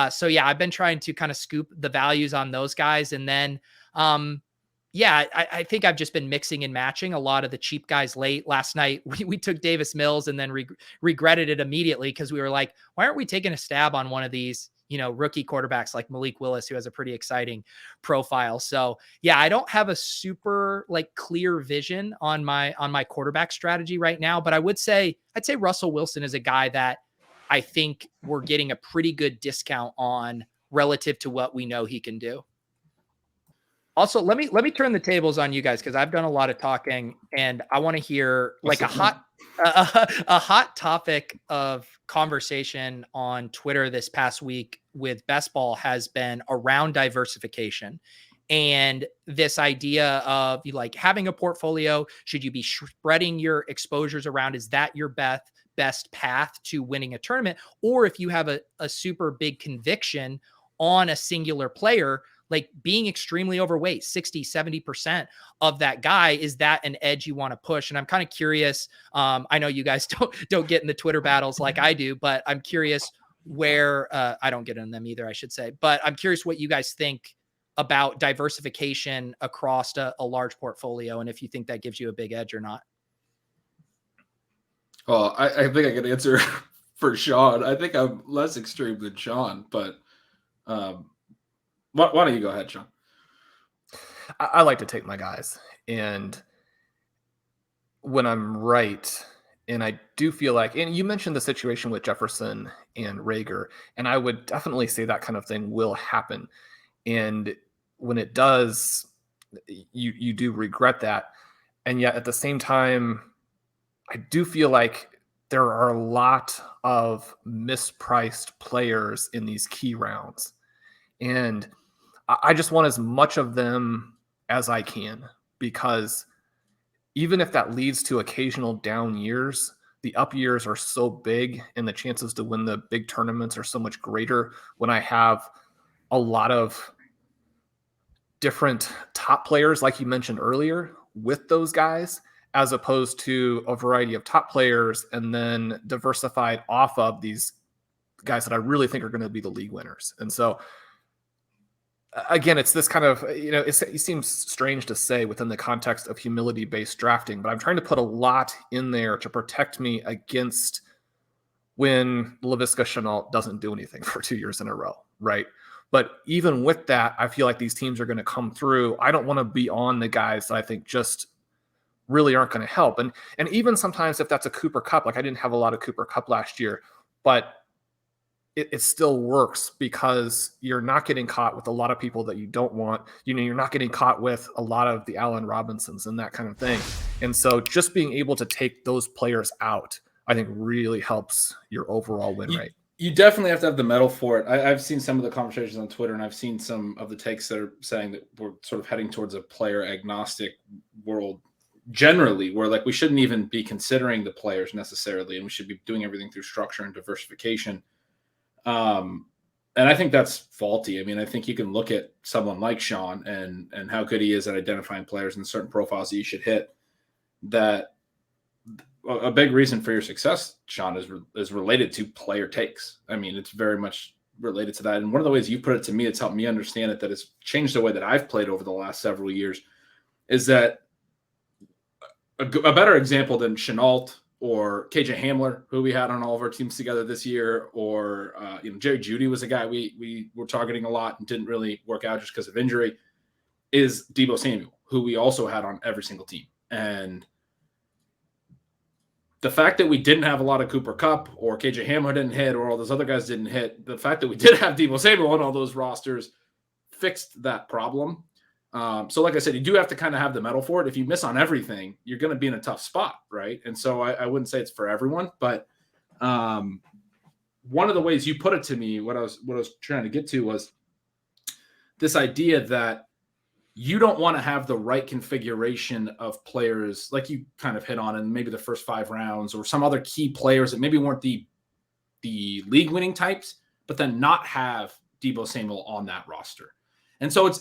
So yeah, I've been trying to kind of scoop the values on those guys. And then, I think I've just been mixing and matching a lot of the cheap guys late. Last night, we took Davis Mills and then regretted it immediately because we were like, why aren't we taking a stab on one of these, rookie quarterbacks like Malik Willis, who has a pretty exciting profile. So yeah, I don't have a super clear vision on my quarterback strategy right now, but I'd say Russell Wilson is a guy that I think we're getting a pretty good discount on relative to what we know he can do. Also, let me turn the tables on you guys, because I've done a lot of talking and I want to hear a hot topic of conversation on Twitter this past week with Best Ball has been around diversification and this idea of having a portfolio. Should you be spreading your exposures around? Is that your best path to winning a tournament? Or if you have a super big conviction on a singular player, like being extremely overweight, 60, 70% of that guy, is that an edge you want to push? And I'm kind of curious. I know you guys don't get in the Twitter battles like I do, but I'm curious where I don't get in them either, I should say. But I'm curious what you guys think about diversification across a large portfolio, and if you think that gives you a big edge or not. Well, I think I can answer for Shawn. I think I'm less extreme than Shawn, but why don't you go ahead, Shawn? I like to take my guys, and when I'm right, and I do feel like, and you mentioned the situation with Jefferson and Rager, and I would definitely say that kind of thing will happen. And when it does, you do regret that. And yet at the same time, I do feel like there are a lot of mispriced players in these key rounds. And I just want as much of them as I can, because even if that leads to occasional down years, the up years are so big and the chances to win the big tournaments are so much greater when I have a lot of different top players, like you mentioned earlier, with those guys, as opposed to a variety of top players and then diversified off of these guys that I really think are going to be the league winners. And so, again, it's this kind of, it seems strange to say within the context of humility-based drafting, but I'm trying to put a lot in there to protect me against when Laviska Shenault doesn't do anything for 2 years in a row, right? But even with that, I feel like these teams are going to come through. I don't want to be on the guys that I think just really aren't going to help. And even sometimes if that's a Cooper Kupp, like I didn't have a lot of Cooper Kupp last year, but it still works because you're not getting caught with a lot of people that you don't want. You're not getting caught with a lot of the Allen Robinsons and that kind of thing. And so just being able to take those players out, I think really helps your overall win rate. You definitely have to have the metal for it. I've seen some of the conversations on Twitter, and I've seen some of the takes that are saying that we're sort of heading towards a player agnostic world generally, where like we shouldn't even be considering the players necessarily, and we should be doing everything through structure and diversification. And I think that's faulty. I mean, I think you can look at someone like Shawn and how good he is at identifying players and certain profiles that you should hit. That a big reason for your success, Shawn, is related to player takes. I mean, it's very much related to that. And one of the ways you put it to me, it's helped me understand it, that it's changed the way that I've played over the last several years, is that a better example than Shenault or KJ Hamler, who we had on all of our teams together this year, or Jerry Jeudy was a guy we were targeting a lot and didn't really work out just because of injury, is Deebo Samuel, who we also had on every single team. And the fact that we didn't have a lot of Cooper Kupp or KJ Hamler didn't hit or all those other guys didn't hit, the fact that we did have Deebo Samuel on all those rosters fixed that problem. So like I said, you do have to kind of have the metal for it. If you miss on everything, you're going to be in a tough spot, right? And so I wouldn't say it's for everyone, but one of the ways you put it to me, what I was trying to get to was this idea that you don't want to have the right configuration of players like you kind of hit on in maybe the first 5 rounds, or some other key players that maybe weren't the league winning types, but then not have Deebo Samuel on that roster. And so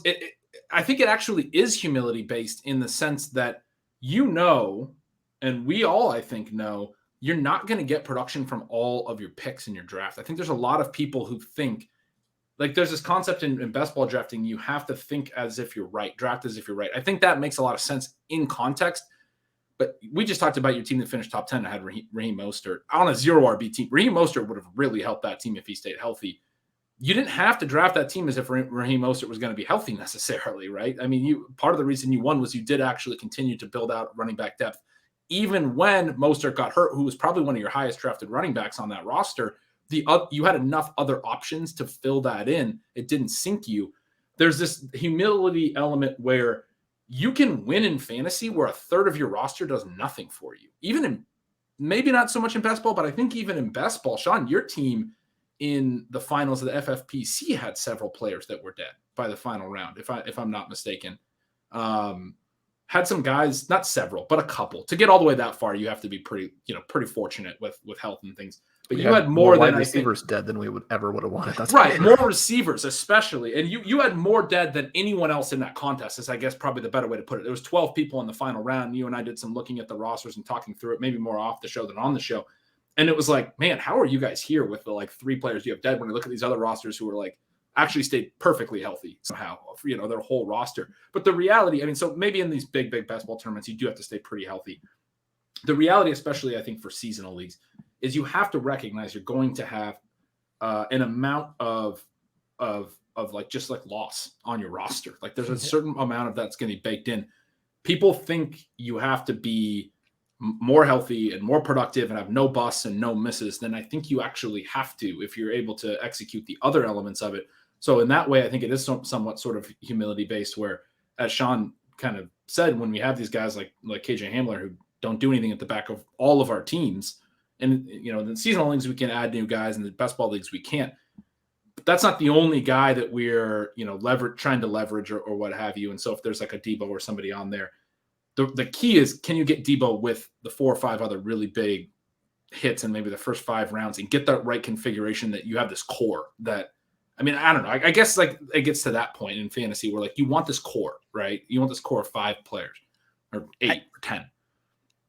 I think it actually is humility based in the sense that, and we all, I think, know, you're not going to get production from all of your picks in your draft. I think there's a lot of people who think, like, there's this concept in best ball drafting, you have to think as if you're right, draft as if you're right. I think that makes a lot of sense in context, but we just talked about your team that finished top 10 and had Raheem Mostert on a 0 RB team. Raheem Mostert would have really helped that team if he stayed healthy. You didn't have to draft that team as if Raheem Mostert was going to be healthy necessarily, right? I mean, part of the reason you won was you did actually continue to build out running back depth. Even when Mostert got hurt, who was probably one of your highest drafted running backs on that roster, you had enough other options to fill that in. It didn't sink you. There's this humility element where you can win in fantasy where a third of your roster does nothing for you. Even in, maybe not so much in best ball, but I think even in best ball, Shawn, your team in the finals of the FFPC had several players that were dead by the final round, if I'm not mistaken. How had some guys, not several, but a couple. To get all the way that far, you have to be pretty fortunate with health and things. But you had more wide than receivers dead than we would have wanted. That's right. sure. More receivers, especially. And you had more dead than anyone else in that contest, is I guess probably the better way to put it. There was 12 people in the final round. You and I did some looking at the rosters and talking through it, maybe more off the show than on the show. And it was like, man, how are you guys here with the 3 players you have dead when you look at these other rosters who were actually stayed perfectly healthy somehow, their whole roster. But the reality, so maybe in these big basketball tournaments, you do have to stay pretty healthy. The reality, especially I think for seasonal leagues, is you have to recognize you're going to have an amount of loss on your roster. There's a certain amount of that's going to be baked in. People think you have to be more healthy and more productive and have no busts and no misses than I think you actually have to if you're able to execute the other elements of it. So in that way, I think it is somewhat sort of humility based, where, as Shawn kind of said, when we have these guys like KJ Hamler who don't do anything at the back of all of our teams, and in the seasonal leagues we can add new guys, and the best ball leagues we can't. But that's not the only guy that we're trying to leverage or what have you. And so if there's a Debo or somebody on there, the key is, can you get Debo with the 4 or 5 other really big hits and maybe the first 5 rounds and get that right configuration that you have this core that, I don't know. I guess it gets to that point in fantasy where you want this core, right? You want this core of 5 players or 8 or 10.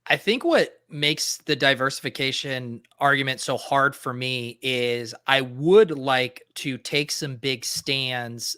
I think what makes the diversification argument so hard for me is I would like to take some big stands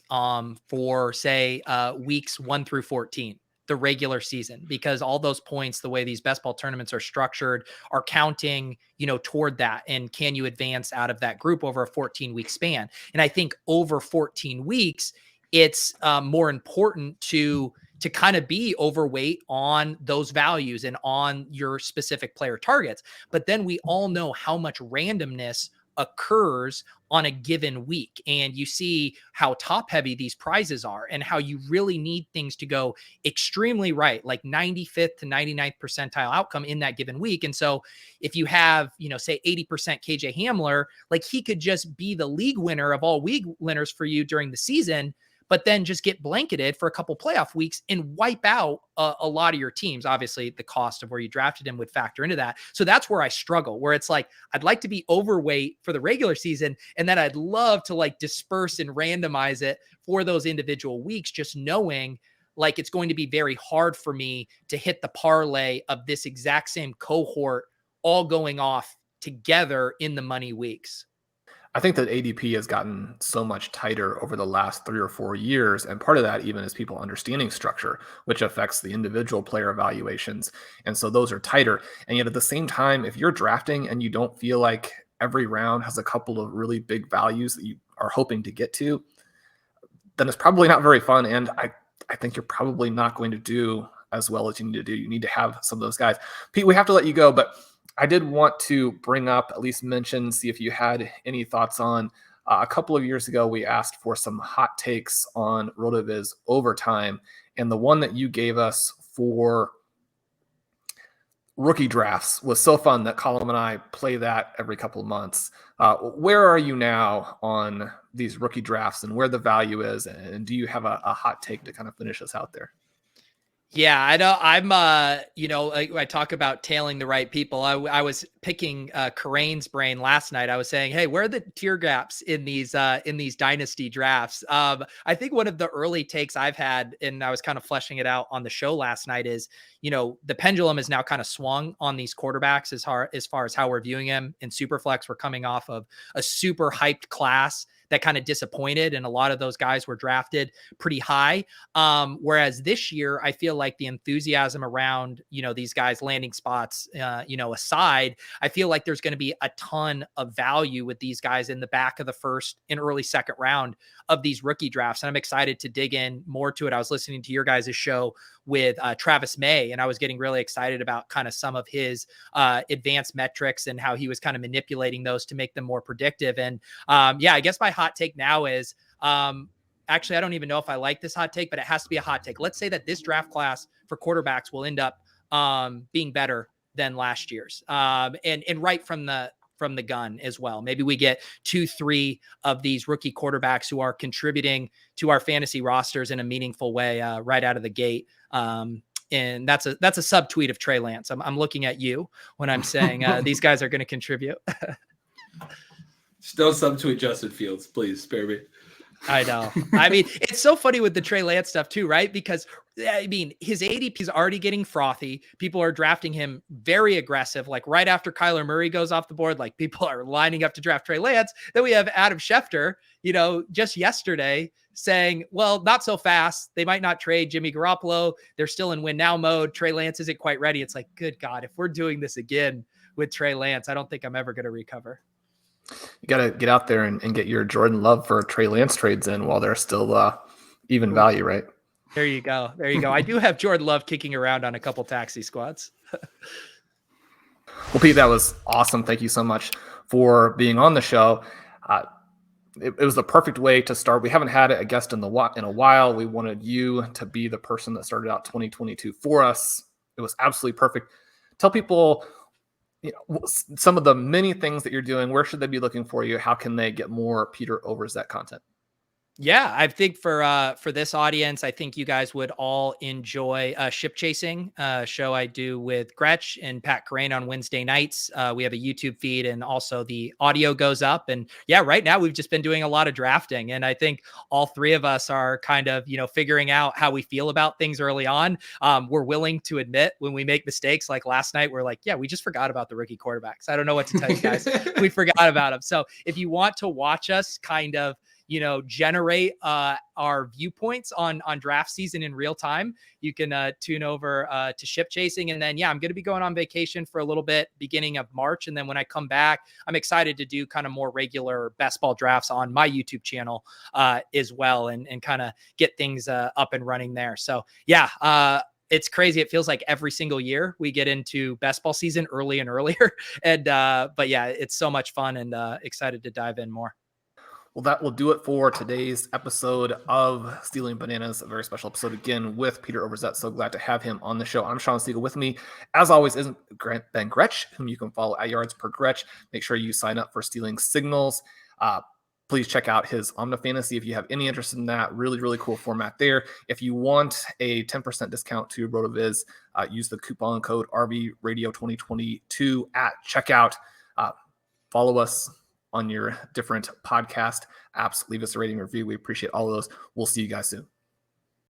for, say, weeks 1 through 14, the regular season, because all those points, the way these best ball tournaments are structured, are counting, toward that. And can you advance out of that group over a 14-week span? And I think over 14 weeks, it's more important to kind of be overweight on those values and on your specific player targets. But then we all know how much randomness occurs on a given week. And you see how top heavy these prizes are and how you really need things to go extremely right, 95th to 99th percentile outcome in that given week. And so if you have, say 80% KJ Hamler, he could just be the league winner of all league winners for you during the season, but then just get blanketed for a couple playoff weeks and wipe out a lot of your teams. Obviously, the cost of where you drafted him would factor into that. So that's where I struggle, where it's I'd like to be overweight for the regular season, and then I'd love to disperse and randomize it for those individual weeks, just knowing it's going to be very hard for me to hit the parlay of this exact same cohort all going off together in the money weeks. I think that ADP has gotten so much tighter over the last 3 or 4 years. And part of that even is people understanding structure, which affects the individual player evaluations. And so those are tighter. And yet at the same time, if you're drafting and you don't feel like every round has a couple of really big values that you are hoping to get to, then it's probably not very fun. And I think you're probably not going to do as well as you need to do. You need to have some of those guys. Pete, we have to let you go, but I did want to bring up, at least mention, see if you had any thoughts on a couple of years ago, we asked for some hot takes on Rotoviz overtime. And the one that you gave us for rookie drafts was so fun that Colin and I play that every couple of months. Where are you now on these rookie drafts and where the value is? And do you have a hot take to kind of finish us out there? Yeah, I know. I'm, I talk about tailing the right people. I was picking Karane's brain last night. I was saying, hey, where are the tier gaps in these dynasty drafts? I think one of the early takes I've had, and I was kind of fleshing it out on the show last night, is, the pendulum is now kind of swung on these quarterbacks as far as how we're viewing them in Superflex. We're coming off of a super hyped class that kind of disappointed. And a lot of those guys were drafted pretty high. Whereas this year, I feel like the enthusiasm around, these guys landing spots, aside, I feel like there's going to be a ton of value with these guys in the back of the first and early second round of these rookie drafts. And I'm excited to dig in more to it. I was listening to your guys' show with Travis May, and I was getting really excited about kind of some of his advanced metrics and how he was kind of manipulating those to make them more predictive. And I guess my hot take now is, actually, I don't even know if I like this hot take, but it has to be a hot take. Let's say that this draft class for quarterbacks will end up being better than last year's, and right from the gun as well. Maybe we get 2-3 of these rookie quarterbacks who are contributing to our fantasy rosters in a meaningful way right out of the gate. and that's a subtweet of Trey Lance. I'm looking at you when I'm saying these guys are going to contribute. Still subtweet Justin Fields, please spare me. I know. I mean, it's so funny with the Trey Lance stuff too, right? Because I mean, his ADP is already getting frothy. People are drafting him very aggressive. Like right after Kyler Murray goes off the board, like people are lining up to draft Trey Lance. Then we have Adam Schefter, just yesterday saying, well, not so fast. They might not trade Jimmy Garoppolo. They're still in win now mode. Trey Lance isn't quite ready. It's like, good God, if we're doing this again with Trey Lance, I don't think I'm ever going to recover. You got to get out there and get your Jordan Love for Trey Lance trades in while they're still even value, right? There you go. There you go. I do have Jordan Love kicking around on a couple taxi squads. Well, Pete, that was awesome. Thank you so much for being on the show. It was the perfect way to start. We haven't had a guest in a while. We wanted you to be the person that started out 2022 for us. It was absolutely perfect. Tell people some of the many things that you're doing. Where should they be looking for you? How can they get more Peter Overzet content? Yeah, I think for this audience, I think you guys would all enjoy Ship Chasing show I do with Gretch and Pat Crane on Wednesday nights. We have a YouTube feed and also the audio goes up. And yeah, right now we've just been doing a lot of drafting. And I think all three of us are kind of, figuring out how we feel about things early on. We're willing to admit when we make mistakes, like last night, we're like, yeah, we just forgot about the rookie quarterbacks. I don't know what to tell you guys. We forgot about them. So if you want to watch us kind of, generate our viewpoints on draft season in real time, you can tune over to Ship Chasing. And then, I'm going to be going on vacation for a little bit beginning of March. And then when I come back, I'm excited to do kind of more regular best ball drafts on my YouTube channel as well and kind of get things up and running there. So it's crazy. It feels like every single year we get into best ball season early and earlier. And but yeah, it's so much fun and excited to dive in more. Well, that will do it for today's episode of Stealing Bananas, a very special episode again with Peter Overzet. So glad to have him on the show. I'm Shawn Siegele. With me, as always, is Ben Gretch, whom you can follow at Yards Per Gretch. Make sure you sign up for Stealing Signals. Please check out his Omni Fantasy if you have any interest in that. Really, really cool format there. If you want a 10% discount to Rotoviz, use the coupon code RVRadio2022 at checkout. Follow us on your different podcast apps. Leave us a rating review. We appreciate all of those. We'll see you guys soon.